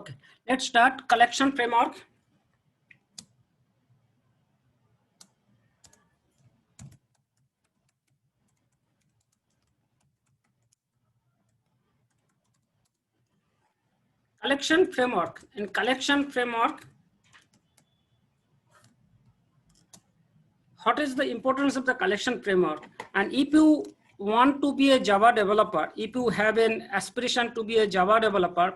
Okay, let's start collection framework. Collection framework. In collection framework, what is the importance of the collection framework? And if you want to be a Java developer, if you have an aspiration to be a Java developer,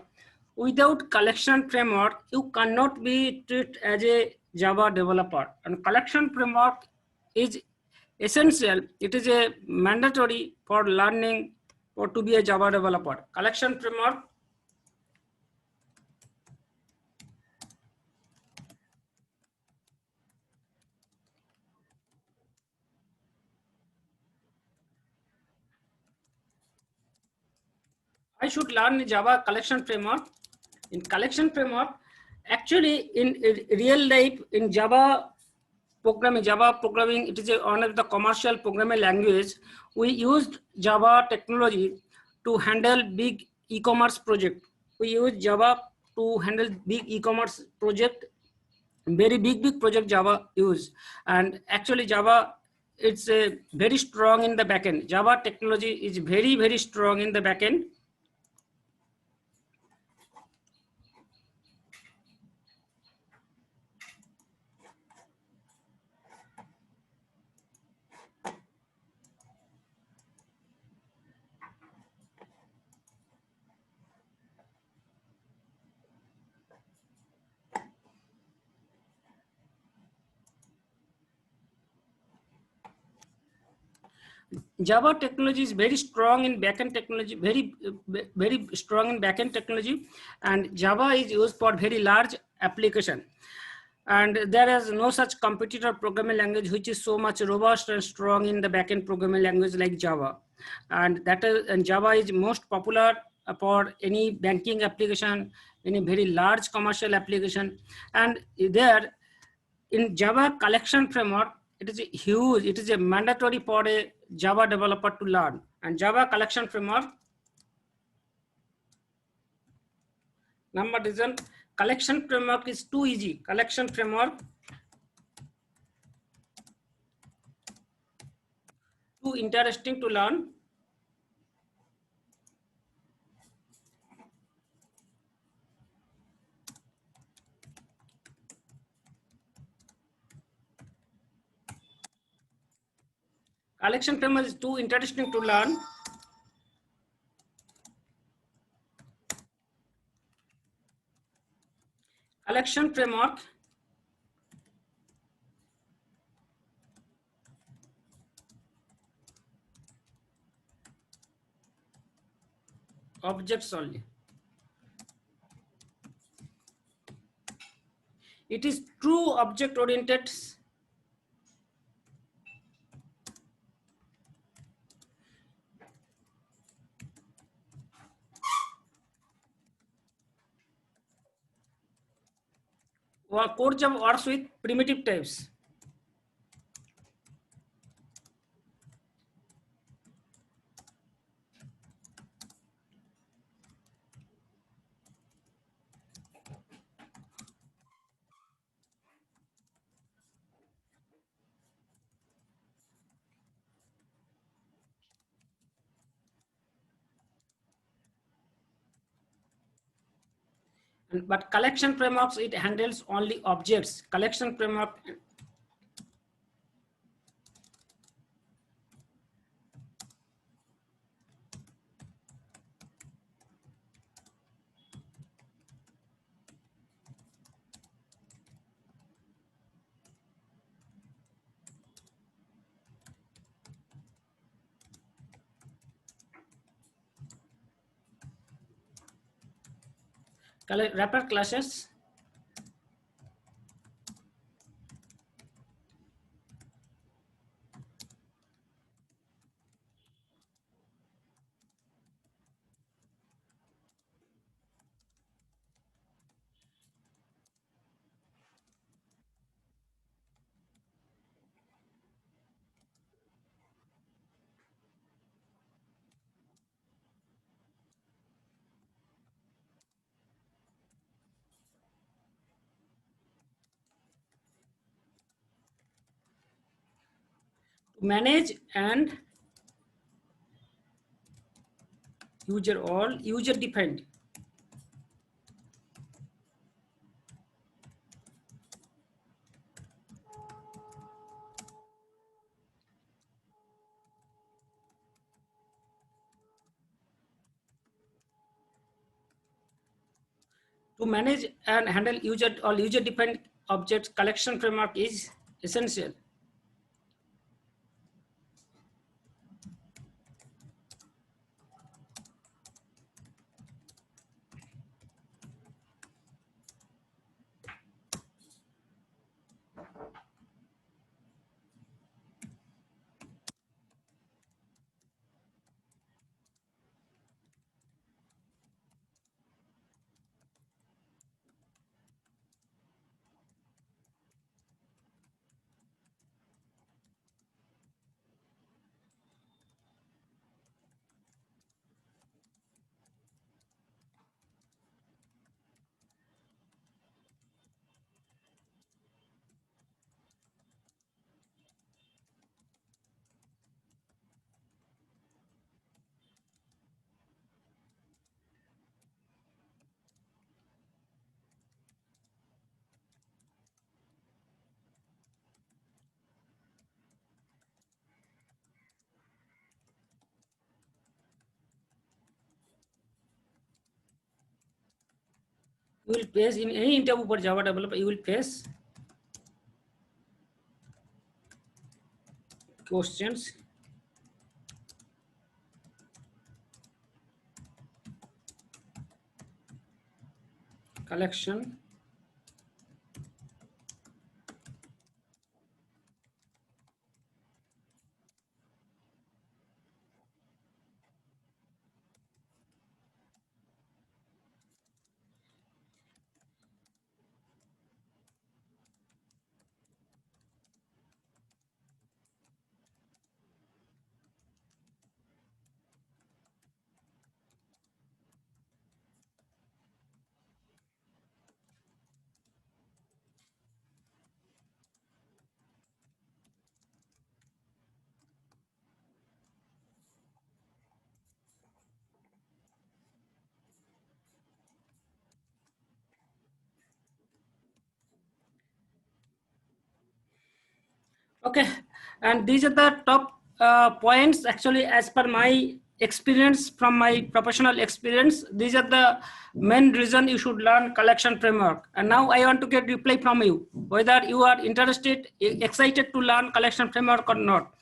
without collection framework, you cannot be treated as a Java developer. And collection framework is essential. It is a mandatory for learning or to be a Java developer. Collection framework. I should learn Java collection framework. In collection framework, actually in real life in Java programming, it is one of the commercial programming language. We used Java technology to handle big e-commerce project. We use Java to handle big e-commerce project, very big project Java use. And actually Java, it's a very strong in the backend. Java technology is very strong in the backend. Java technology is very strong in backend technology, very strong in backend technology, and Java is used for very large application. And there is no such competitor programming language which is so much robust and strong in the backend programming language like Java. And Java is most popular for any banking application, any very large commercial application. And there in Java collection framework, it is huge. It is a mandatory for a Java developer to learn. And Java collection framework, number reason, collection framework is too easy. Collection framework too interesting to learn. Collection framework is too interesting to learn. Collection framework objects only. It is true object oriented. Or core Java works with primitive types. But collection frameworks, it handles only objects. Collection framework. Wrapper classes. manage and user defined. To manage and handle user defined objects, collection framework is essential. You will face in any interview for Java developer, you will face questions. Collection. Okay, and these are the top points actually as per my experience, from my professional experience. These are the main reason you should learn collection framework. And now I want to get reply from you whether you are interested, excited to learn collection framework or not.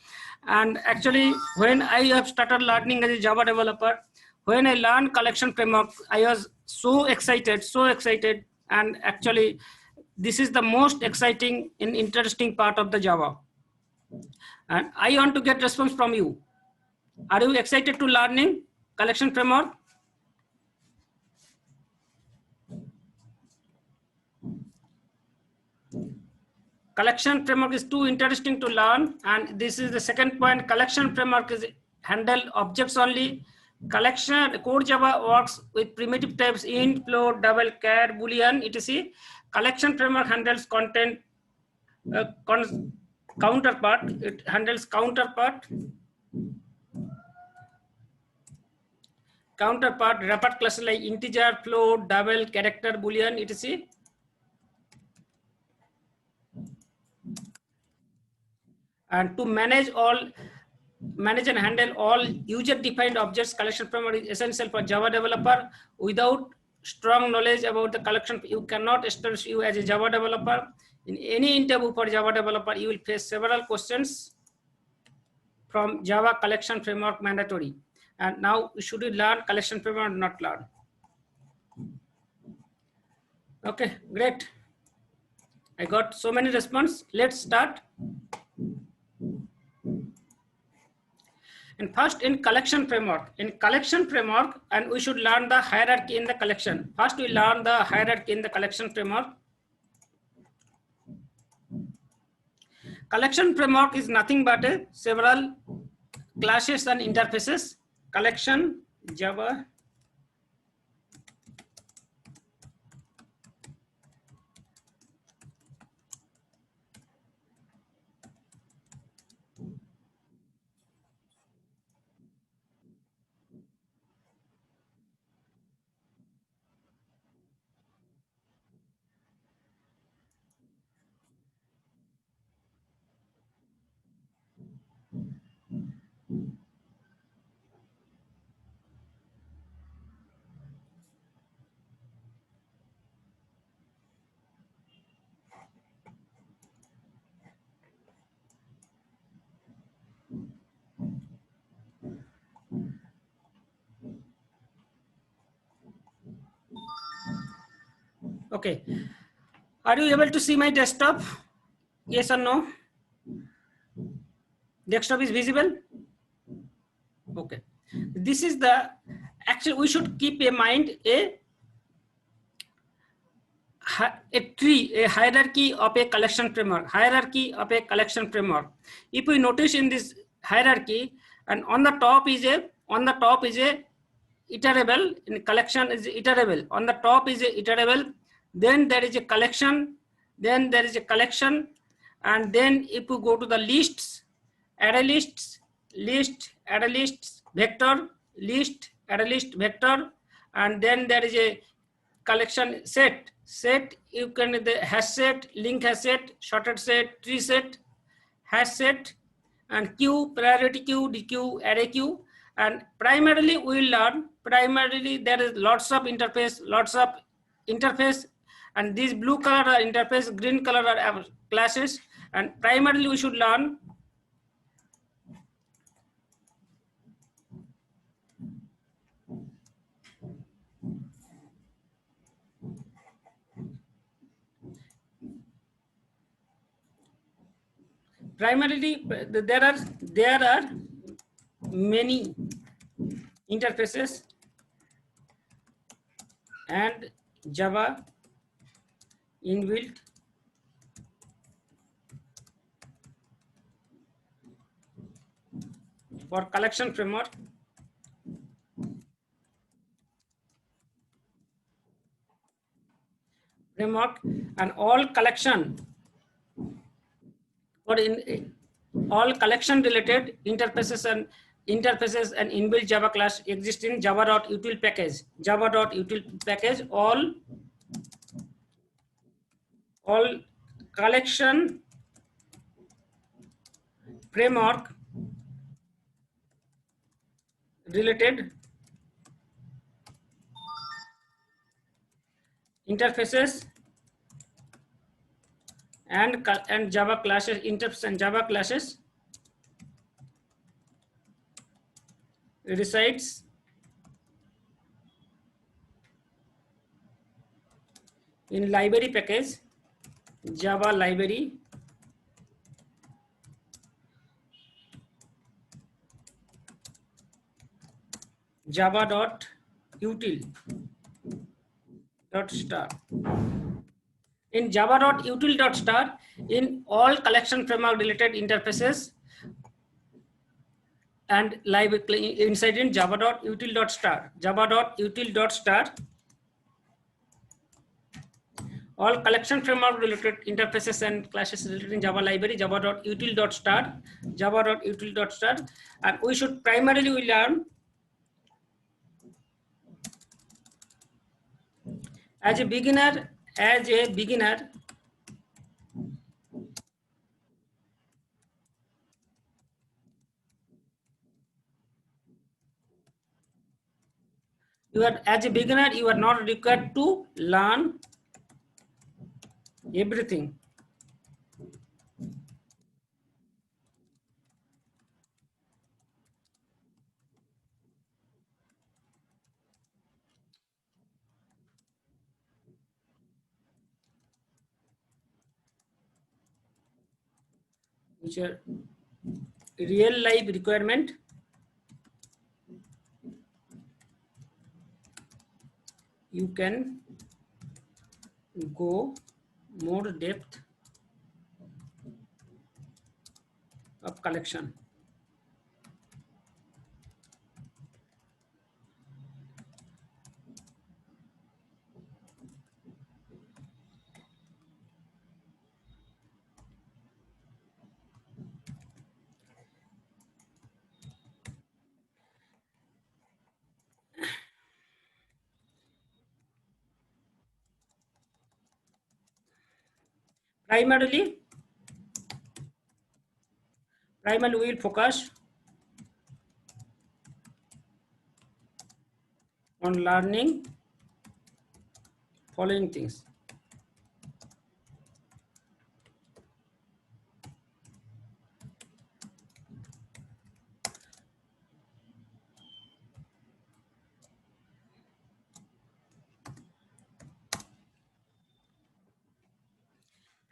And actually, when I have started learning as a Java developer, when I learned collection framework, I was so excited, so excited. And actually, this is the most exciting and interesting part of the Java. And I want to get response from you. Are you excited to learning collection framework? Collection framework is too interesting to learn. And this is the second point. Collection framework is handle objects only. Collection core Java works with primitive types int, float, double, char, boolean, etc. Collection framework handles content counterpart. It handles counterpart wrapper class like integer, float, double, character, boolean, etc. And to manage and handle all user defined objects, collection framework is essential for Java developer. Without strong knowledge about the collection, you cannot establish you as a Java developer. In any interview for Java developer, you will face several questions from Java collection framework mandatory. And now should you learn collection framework or not learn? Okay, great. I got so many response. Let's start. And first, in collection framework, and we should learn the hierarchy in the collection. First, we learn the hierarchy in the collection framework. Collection framework is nothing but several classes and interfaces. Collection, Java, Okay. Are you able to see my desktop? Yes or no? Desktop is visible? Okay. This is the, actually we should keep in mind a tree, a hierarchy of a collection framework, hierarchy of a collection framework. If we notice in this hierarchy, and on the top is a iterable, in collection is iterable, on the top is a iterable, then there is a collection, then there is a collection, and then if you go to the lists, array lists, list, array lists, vector, list, array list, vector, and then there is a collection set. Set, you can the hash set, link hash set, sorted set, tree set, hash set, and queue, priority queue, dequeue, array queue. And primarily we will learn, primarily there is lots of interface, and these blue color are interface, green color are classes, and primarily we should learn primarily there are many interfaces, and Java inbuilt for collection framework, and all collection or in all collection related interfaces and inbuilt Java class exist in java.util package. Java.util package, all collection framework related interfaces and Java classes, interface and Java classes resides in library package, Java library, java.util.star. In java.util.star, in all collection framework related interfaces and library inside in java.util.star. Java.util.star, all collection framework related interfaces and classes related in Java library, java.util.star, java.util.star, and we should primarily learn as a beginner, you are not required to learn everything. Which are real life requirement. You can go more depth of collection. Primarily we will focus on learning following things.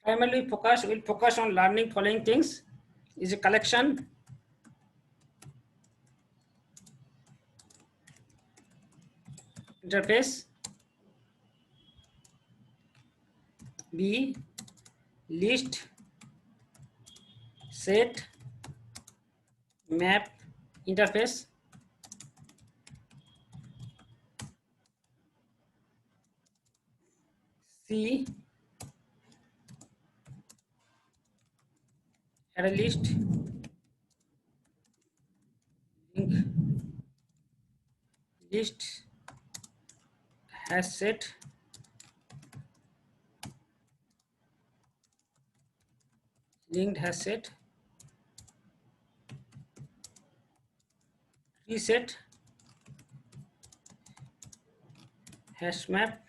Primarily will focus on learning following things: is a collection, interface, B, list, set, map, interface, C, array list, link list, hash set, linked hash set, tree set, hash map,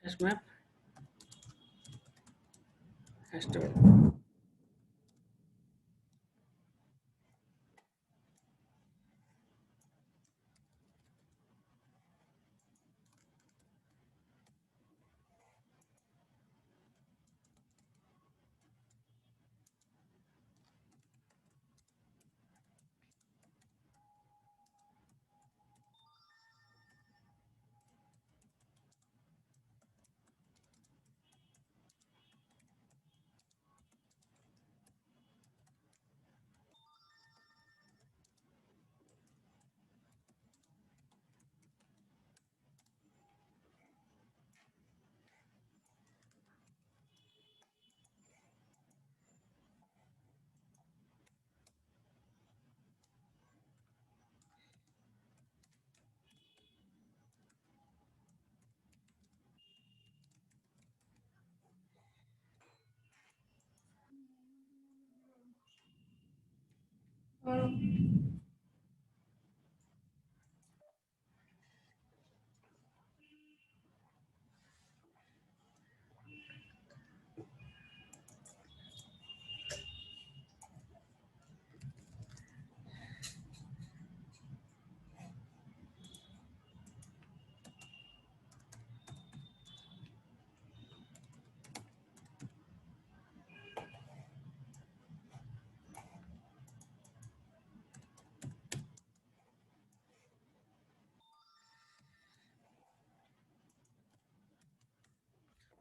hash map, hash table.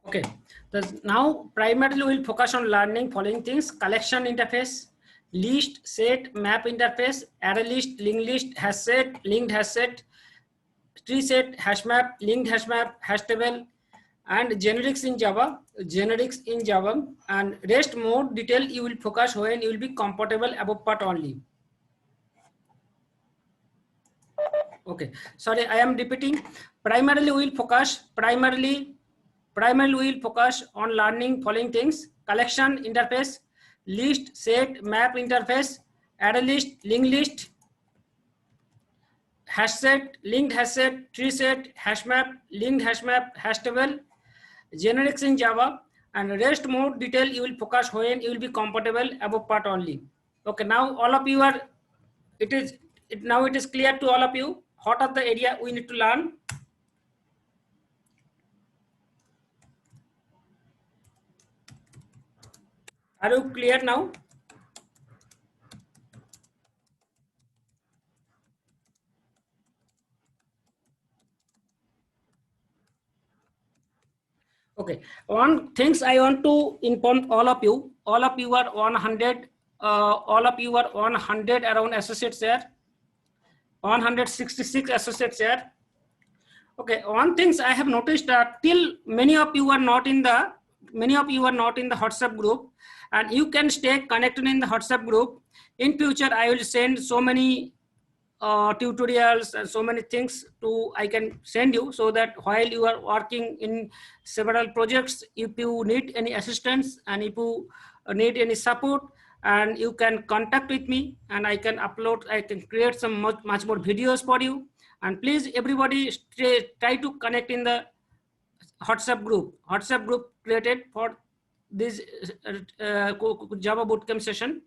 Okay, now primarily we'll focus on learning following things: collection interface, list, set, map interface, array list, linked list, hash set, linked hash set, tree set, hash map, linked hash map, hash table, and generics in Java, and rest more detail you will focus when you will be compatible above part only. Okay, sorry, I am repeating. Primarily we will focus we will focus on learning following things: collection interface, list, set, map interface, array list, linked list, hash set, linked hash set, tree set, hash map, linked hash map, hash table, generics in Java, and rest more detail you will focus when you will be compatible above part only. Okay, now all of you are, now it is clear to all of you what are the area we need to learn. Are you clear now? Okay, one things I want to inform all of you are 100, all of you are 100 around associates here, 166 associates here. Okay, one things I have noticed that till many of you are not in the WhatsApp group, and you can stay connected in the WhatsApp group. In future, I will send so many tutorials and so many things I can send you, so that while you are working in several projects, if you need any assistance and if you need any support, and you can contact with me, and I can create some much more videos for you. And please everybody try to connect in the WhatsApp group created for this Java bootcamp session.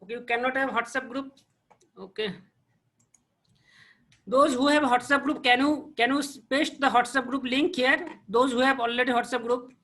Okay, you cannot have WhatsApp group. Okay, those who have WhatsApp group, can you paste the WhatsApp group link here? Those who have already WhatsApp group.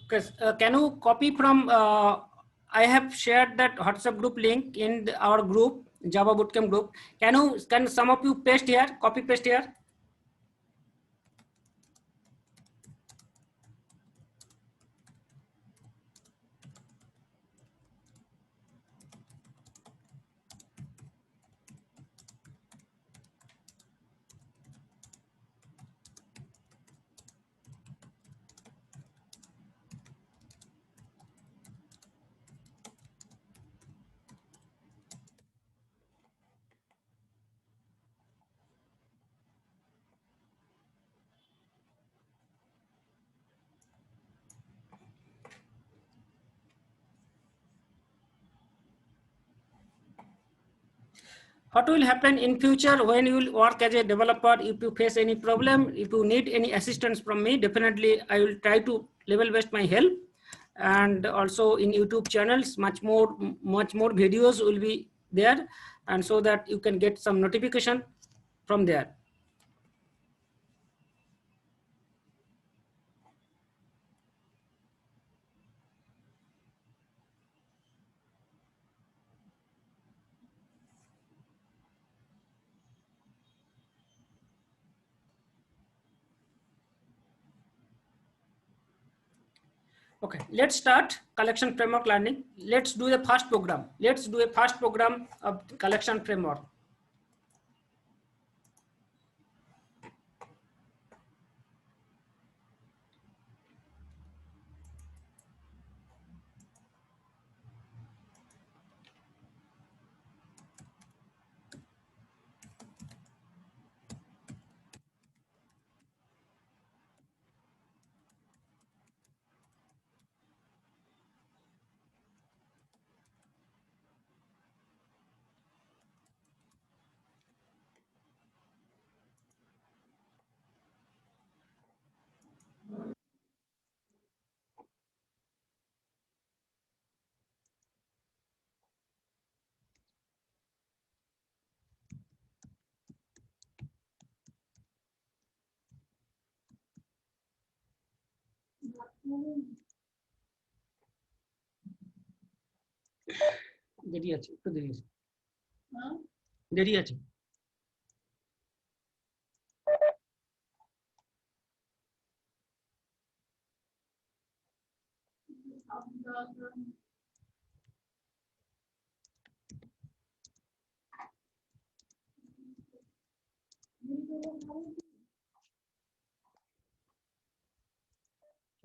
Because can you copy from? I have shared that WhatsApp group link in our group, Java Bootcamp group. Can some of you paste here? Copy paste here. What will happen in future when you will work as a developer? If you face any problem, if you need any assistance from me, definitely I will try to level best my help. And also in YouTube channels, much more videos will be there, and so that you can get some notification from there. Okay, let's start collection framework learning. Let's do the first program. Let's do a first program of collection framework. দেরি আছে, একটু দেরি আছে, দেরি আছে।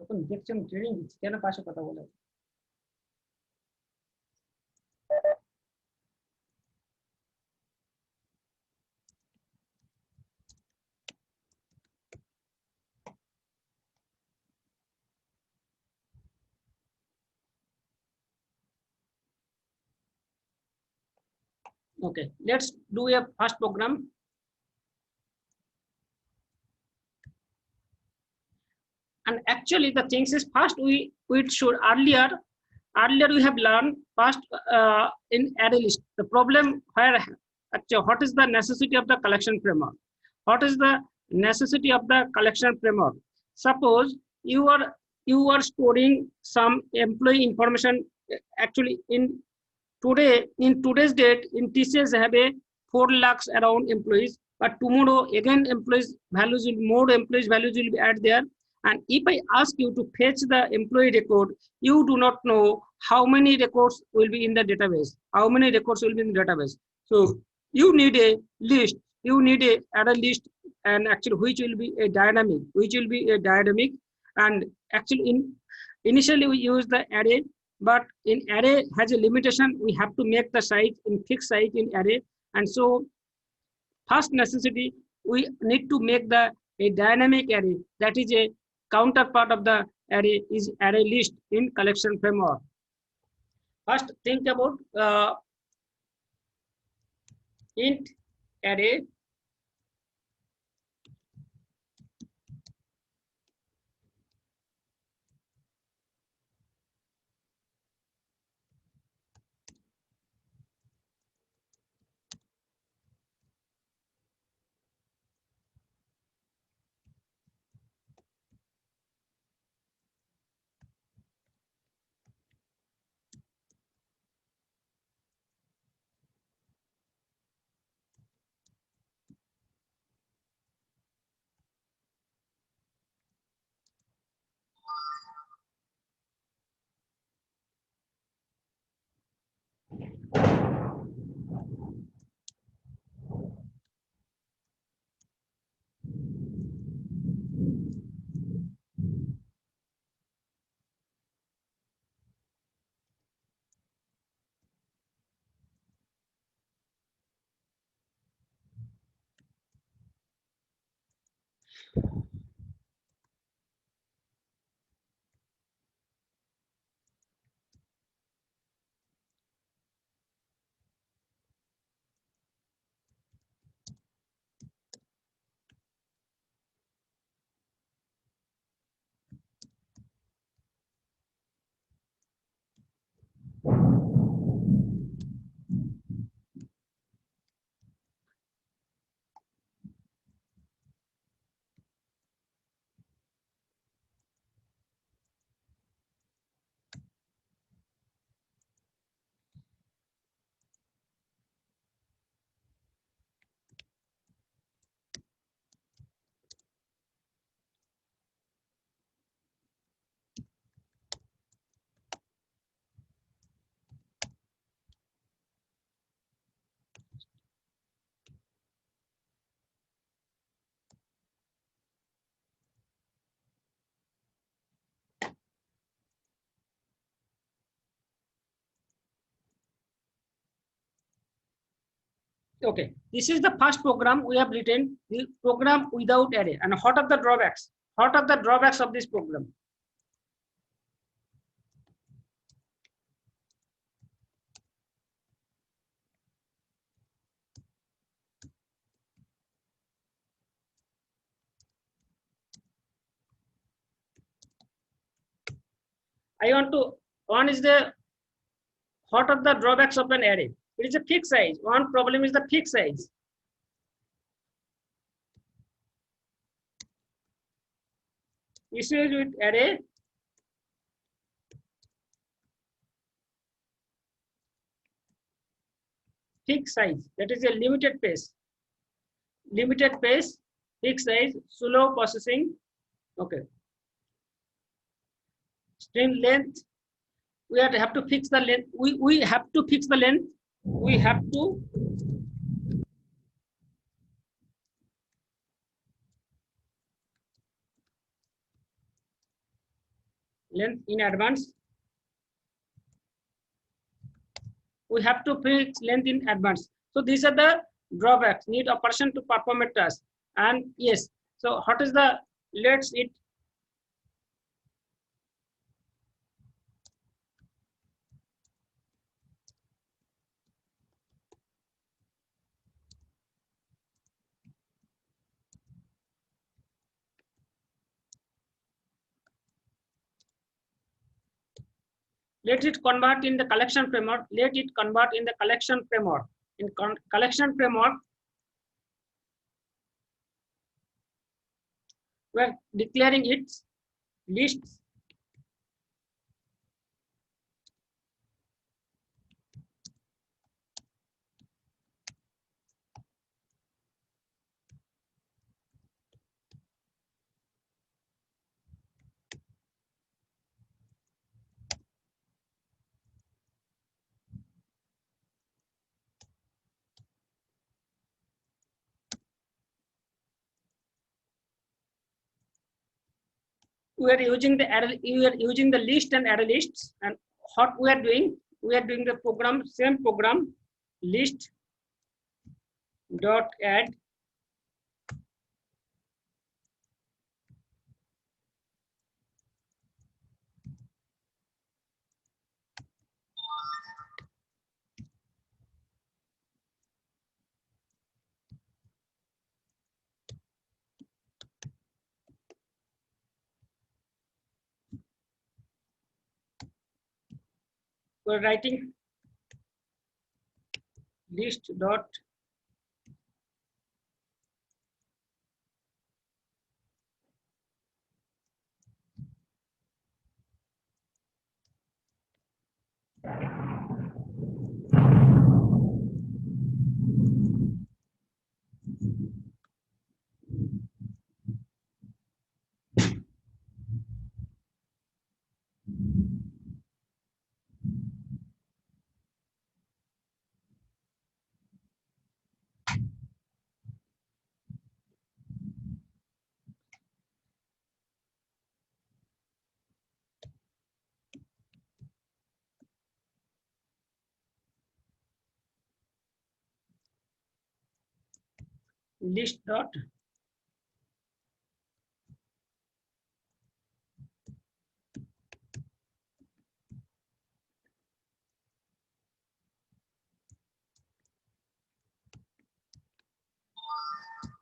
তখন দেখছি আমি ট্রেনিং দিচ্ছি, কেন পাশে কথা বলে? Okay, let's do a first program. And actually the things is first we should earlier we have learned first in array list the problem where actually what is the necessity of the collection framework, what is the necessity of the collection framework. Suppose you are storing some employee information. Actually in today's date in TCS have a 4 lakhs around employees, but tomorrow again employees values will more employees values will be added there. And if I ask you to fetch the employee record, you do not know how many records will be in the database, how many records will be in the database. So you need a list, you need a add a list, and actually which will be a dynamic, and actually initially we use the array, but in array has a limitation. We have to make the size in fixed size in array. And so first necessity, we need to make the a dynamic array, that is a counterpart of the array is array list in collection framework. First think about int array. Okay, this is the first program we have written, the program without array. And what are the drawbacks? What are the drawbacks of this program? I want to, one is the, what are the drawbacks of an array? It is a fixed size. One problem is the fixed size. Issues with array, fixed size, that is a limited pace, fixed size, slow processing. Okay. String length, we have to fix the length. We have to fix the length. We have to length in advance. We have to fix length in advance. So these are the drawbacks. Need a person to perform a task. And yes, so what is the, let's it. Let it convert in the collection framework. Let it convert in the collection framework. In collection framework, we're declaring its lists. We are using the array, we are using the list and array lists. And what we are doing the program, same program, list dot add we're writing list dot list dot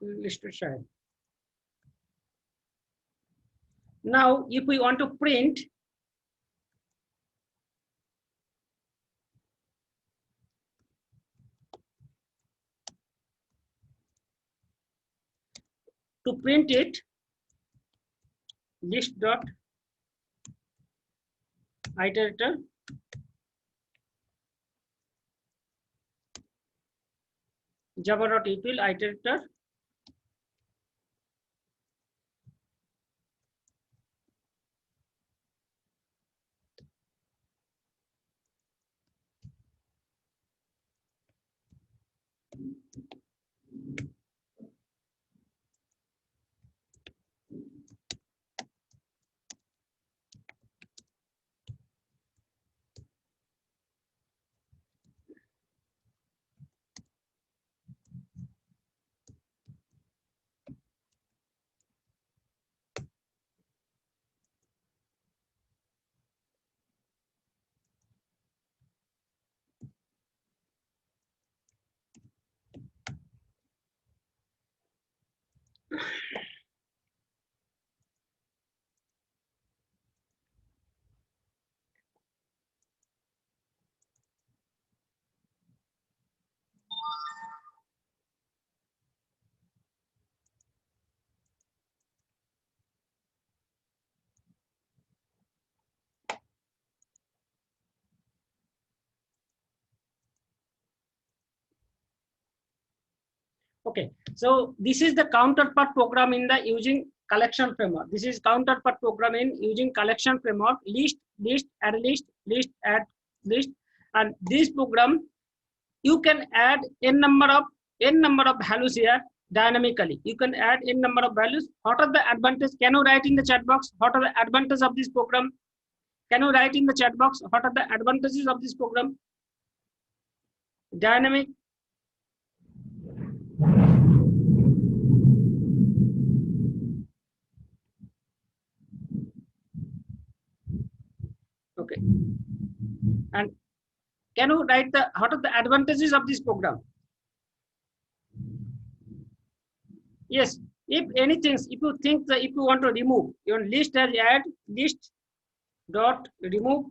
listed child. Now, if we want to print it, list dot iterator java.util iterator Okay, so this is the counterpart program in the using collection framework. This is counterpart program in using collection framework, list, add list, add list. And this program, you can add n number of values here dynamically. You can add n number of values. What are the advantages? Can you write in the chat box? What are the advantages of this program? Can you write in the chat box what are the advantages of this program? Dynamic. Okay. And can you write the what are the advantages of this program? Yes. If anything, if you think that if you want to remove your list as add list dot remove.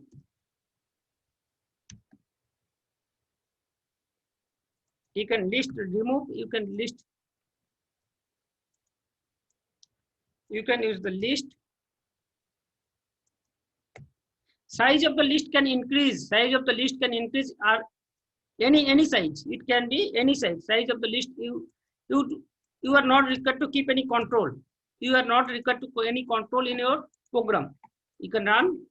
You can list remove. You can list. You can use the list. Size of the list can increase. Size of the list can increase or any size. It can be any size. Size of the list. You are not required to keep any control. You are not required to any control in your program. You can run.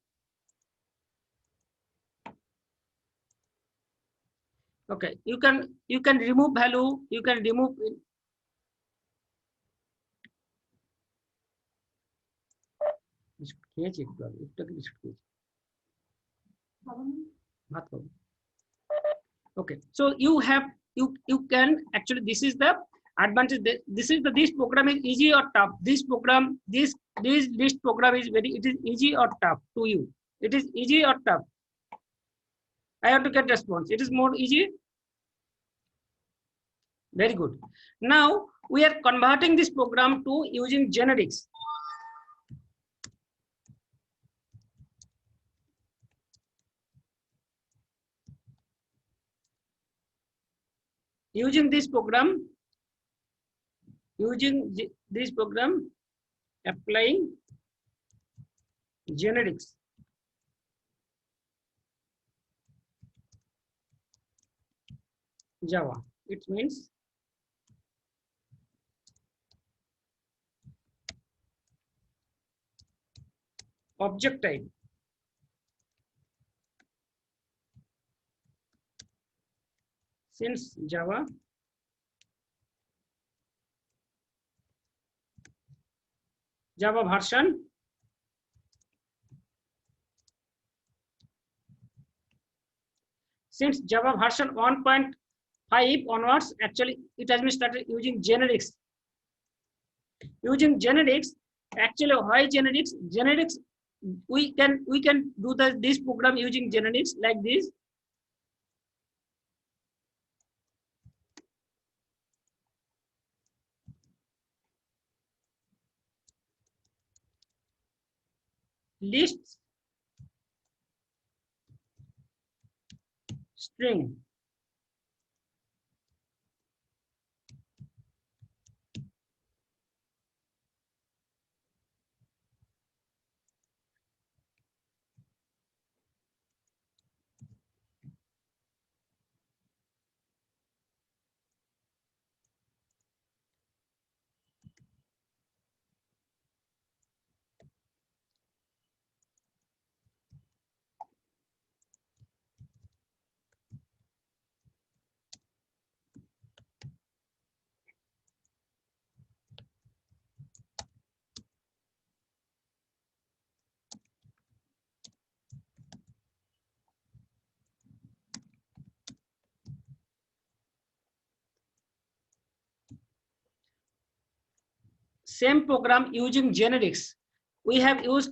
Okay. You can remove value. You can remove. Okay, so you can actually, this is the advantage. This program is easy or tough. This list program is it is easy or tough to you. It is easy or tough. I have to get response. It is more easy. Very good. Now we are converting this program to using generics. Using this program, applying generics. Java. It means object type. Since Java version since Java version 1.5 onwards, actually it has been started using generics. Using generics, actually why generics? Generics, we can do this program using generics like this. List string. Same program using generics. We have used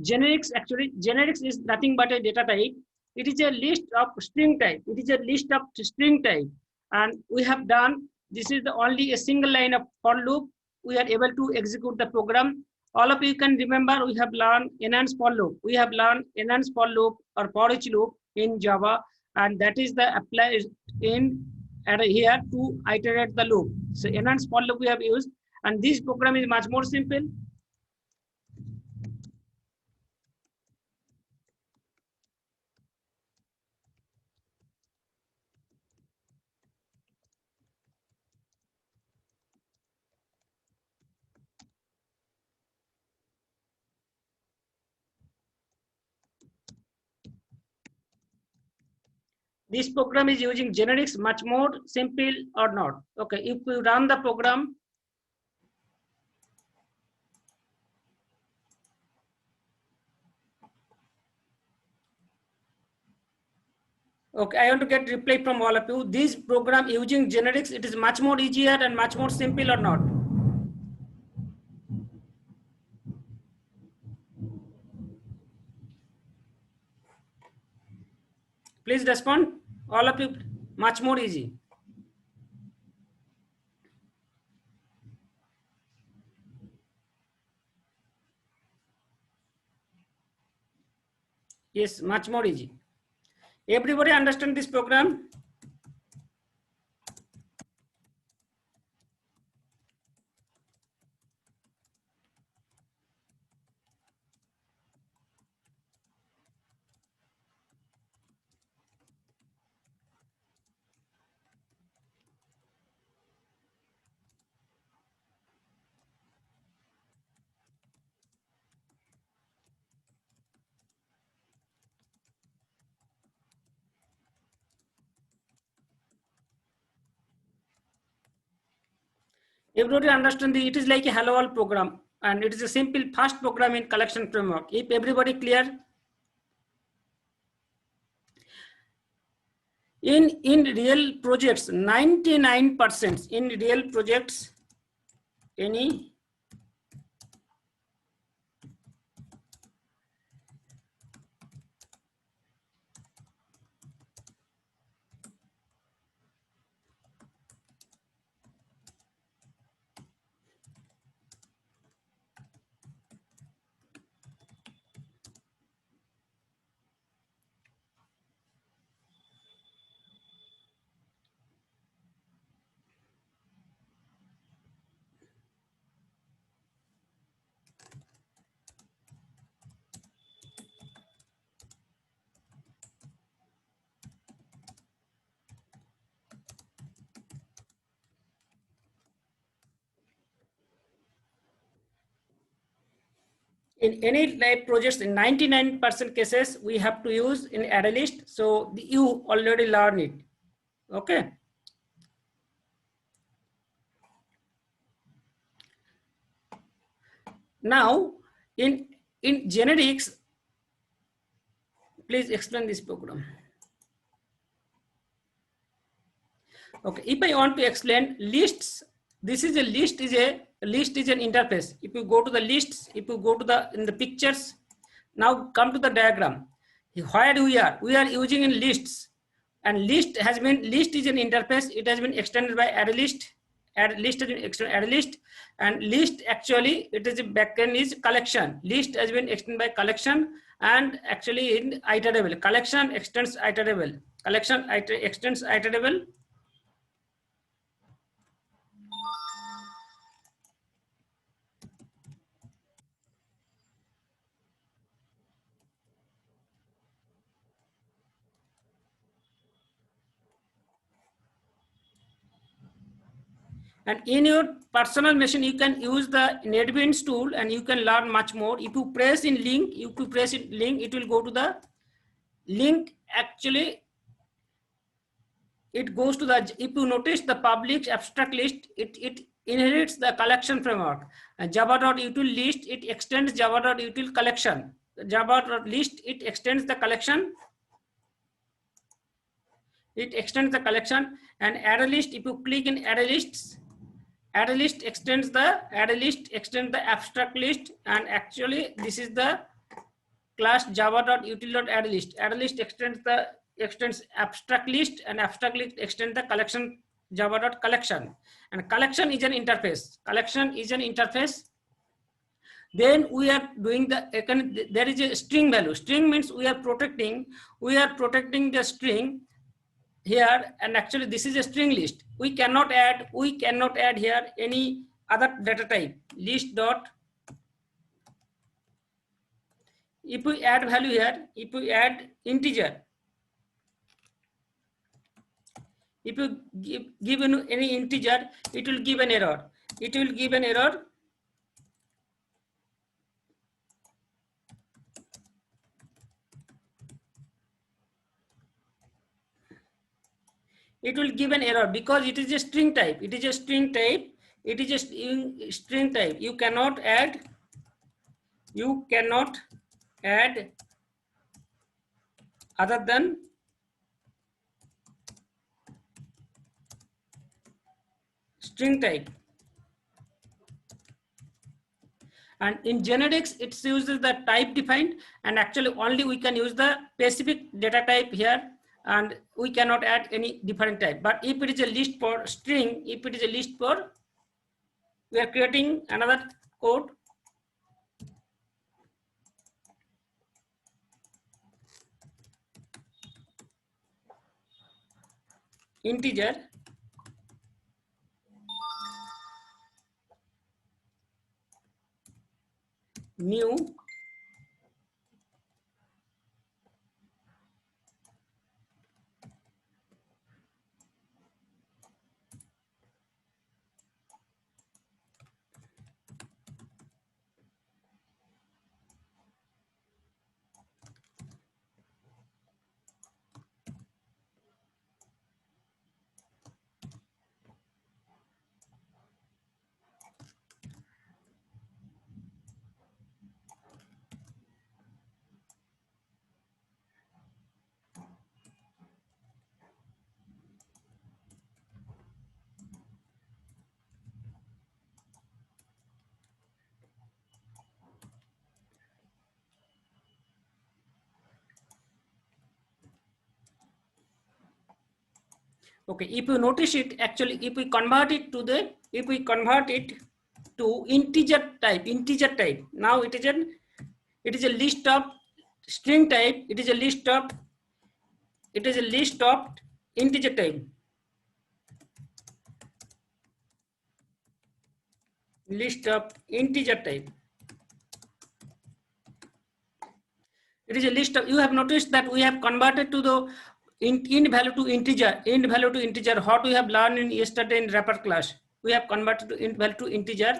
generics. Actually, generics is nothing but a data type. It is a list of string type. It is a list of string type. And we have done, this is the only a single line of for loop. We are able to execute the program. All of you can remember, we have learned enhanced for loop. We have learned enhanced for loop or for each loop in Java. And that is the apply in here to iterate the loop. So enhanced for loop we have used. And this program is much more simple. This program is using generics, much more simple or not. Okay, if we run the program, Okay, I want to get reply from all of you. This program using generics, it is much more easier and much more simple or not? Please respond. All of you, much more easy. Yes, much more easy. Everybody understand this program? Everybody understand it is like a hello world program, and it is a simple fast program in collection framework. If everybody clear, in real projects, 99% in real projects, any in any type projects, in 99% cases, we have to use in array list. So you already learn it. Okay. Now, in generics, please explain this program. Okay, if I want to explain lists, this is a list is an interface. If you go to the lists, if you go to the in the pictures, now come to the diagram. Where we are using in lists, and list is an interface. It has been extended by array list. List has been extended array list, and list actually it is a backend is collection. List has been extended by collection, and actually in iterable collection extends iterable. Collection extends iterable. And in your personal machine, you can use the NetBeans tool and you can learn much more. If you press in link, it will go to the link. Actually, it goes to the, if you notice the public abstract list, it inherits the collection framework. And java.util list, it extends java.util collection. Java.list, it extends the collection. It extends the collection. And array list, if you click in array lists, array list extends the abstract list, and actually this is the class java.util.arraylist. Arraylist extends abstract list, and abstract list extends the collection java.collection, and collection is an interface. Then we are doing there is a string value. String means we are protecting the string here, and actually this is a string list. We cannot add here any other data type. List dot, if we add value here, if we add integer, if you give any integer, it will give an error. Because it is a string type. You cannot add other than string type. And in generics, it uses the type defined, and actually only we can use the specific data type here, and we cannot add any different type. But if it is a list for string, if it is a list for, we are creating another code. Integer new Okay, if you notice it, actually, if we convert it to the, if we convert it to integer type, now it is a list of string type, it is a list of, it is a list of integer type, list of integer type. It is a list of, you have noticed that we have converted to the int value to integer, int value to integer, what we have learned in yesterday in wrapper class. We have converted to int value to integer.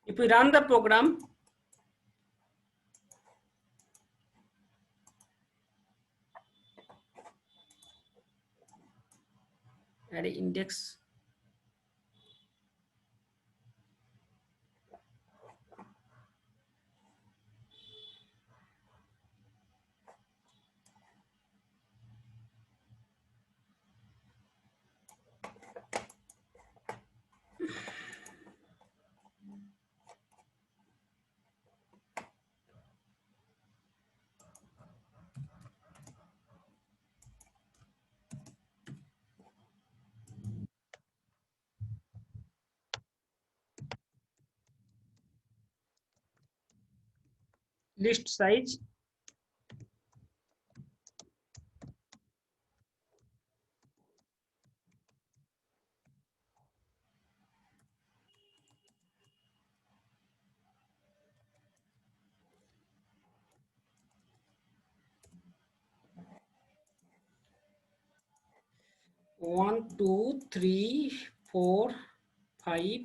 If we run the program, array index, list size, one, two, three, 4, 5,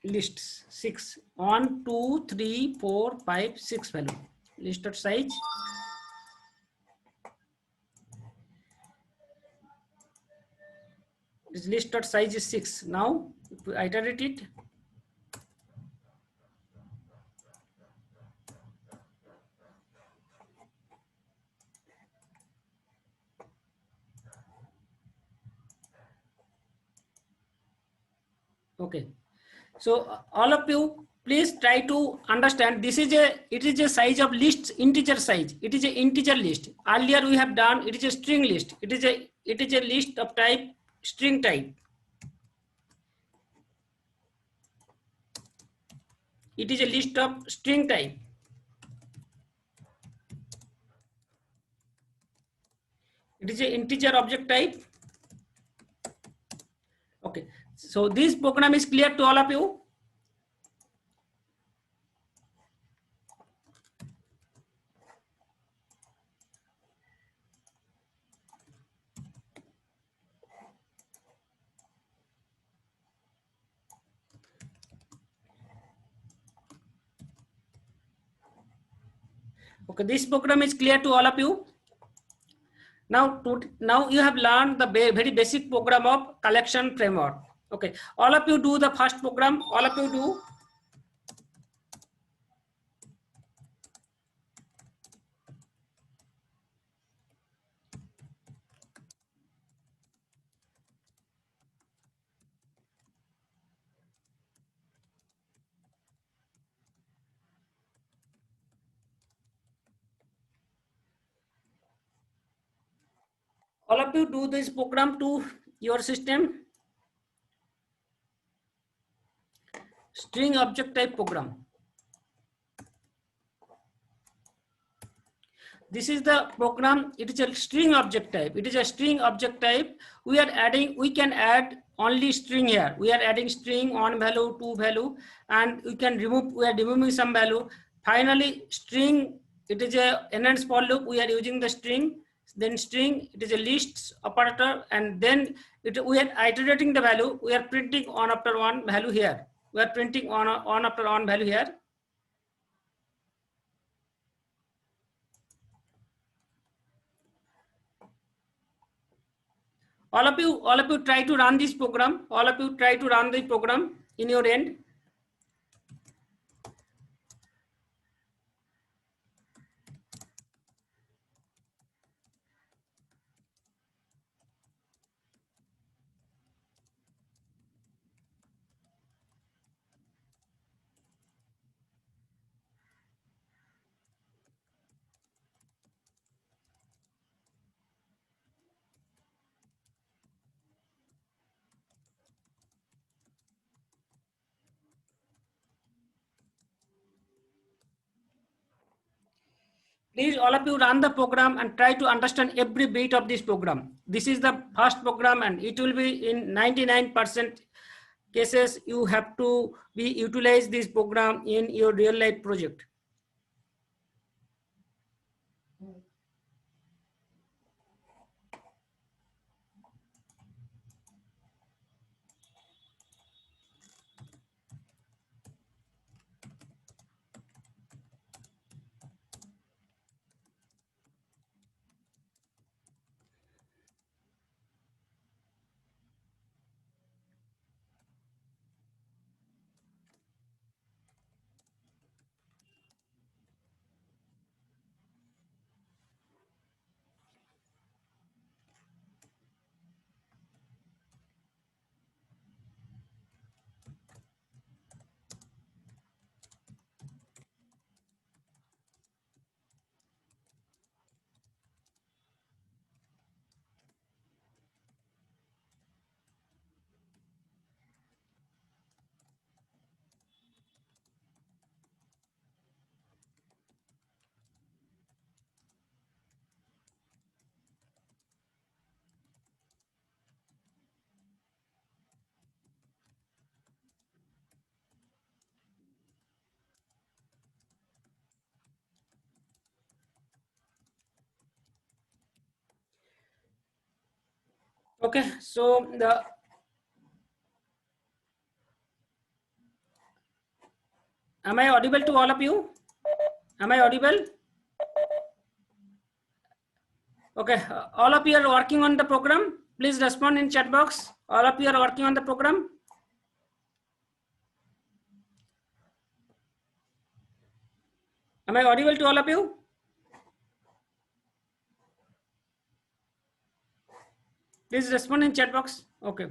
lists 6, 1, 2, 3, 4, 5, 6 value. Listed size, this listed size is 6. Now if we iterate it, okay. So all of you, please try to understand, this is a, it is a size of list, integer size, it is a integer list. Earlier we have done, it is a string list, it is a list of type string type. It is a list of string type. It is a integer object type. Okay, so this program is clear to all of you. Okay, this program is clear to all of you. Now you have learned the very basic program of collection framework. Okay, all of you do the first program. All of you do. All of you do this program to your system. String object type program. This is the program. It is a string object type. It is a string object type. We can add only string here. We are adding string, one value, two value, and we are removing some value. Finally, string, it is a enhanced for loop. We are using the string, then string, it is a list operator, and then we are iterating the value. We are printing one after one value here. We are printing one after one value here. All of you try to run this program. All of you try to run the program in your end. Please, all of you run the program and try to understand every bit of this program. This is the first program and it will be in 99% cases you have to utilize this program in your real life project. Okay, so am I audible to all of you? Am I audible? Okay, all of you are working on the program. Please respond in chat box. All of you are working on the program. Am I audible to all of you? Please respond in chat box. Okay.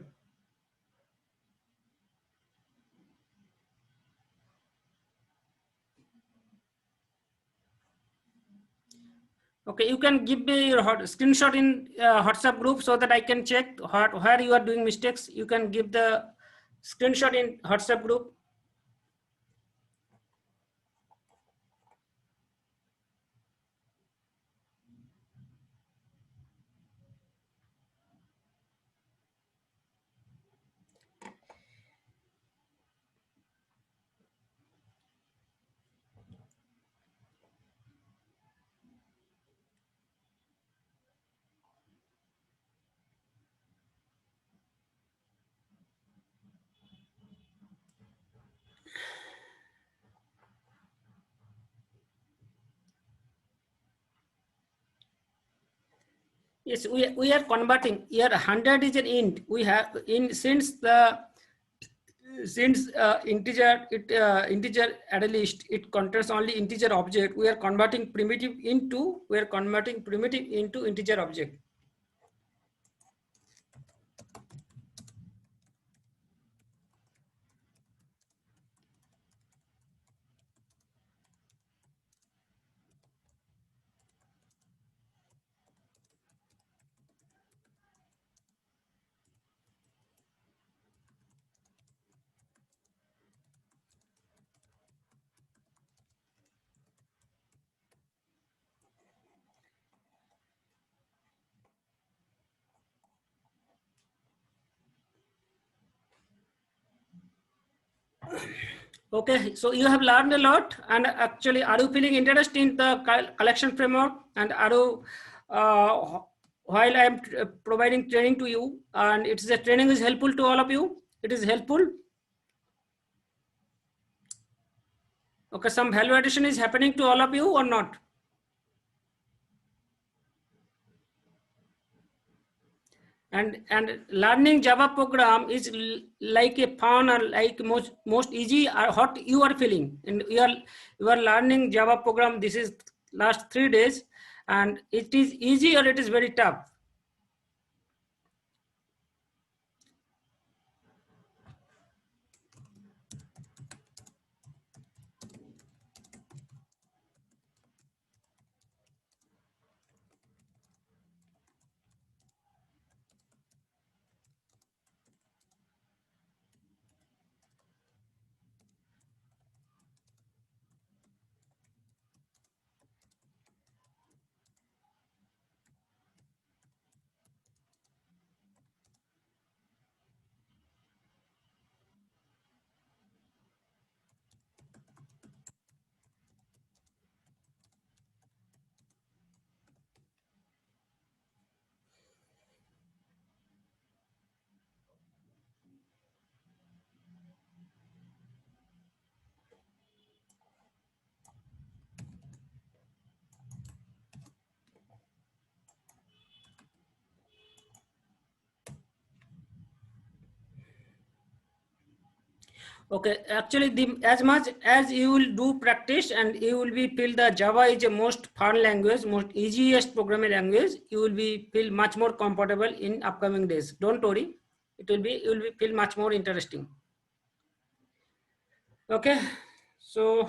Okay, you can give me your screenshot in WhatsApp group so that I can check where you are doing mistakes. You can give the screenshot in WhatsApp group. Yes, we are converting. Here 100 is an int. We have in since integer array list, it contains only integer object. We are converting primitive into integer object. Okay, so you have learned a lot, and actually, are you feeling interest in the collection framework? And are you, while I am providing training to you, and it's the training is helpful to all of you. It is helpful. Okay, some value addition is happening to all of you or not? And learning Java program is like a fun or like most easy or what you are feeling, and you are learning Java program. This is last 3 days, and it is easy or it is very tough. Okay, actually, as much as you will do practice and you will be feel the Java is a most fun language, most easiest programming language, you will be feel much more comfortable in upcoming days. Don't worry, you will be feel much more interesting. Okay, so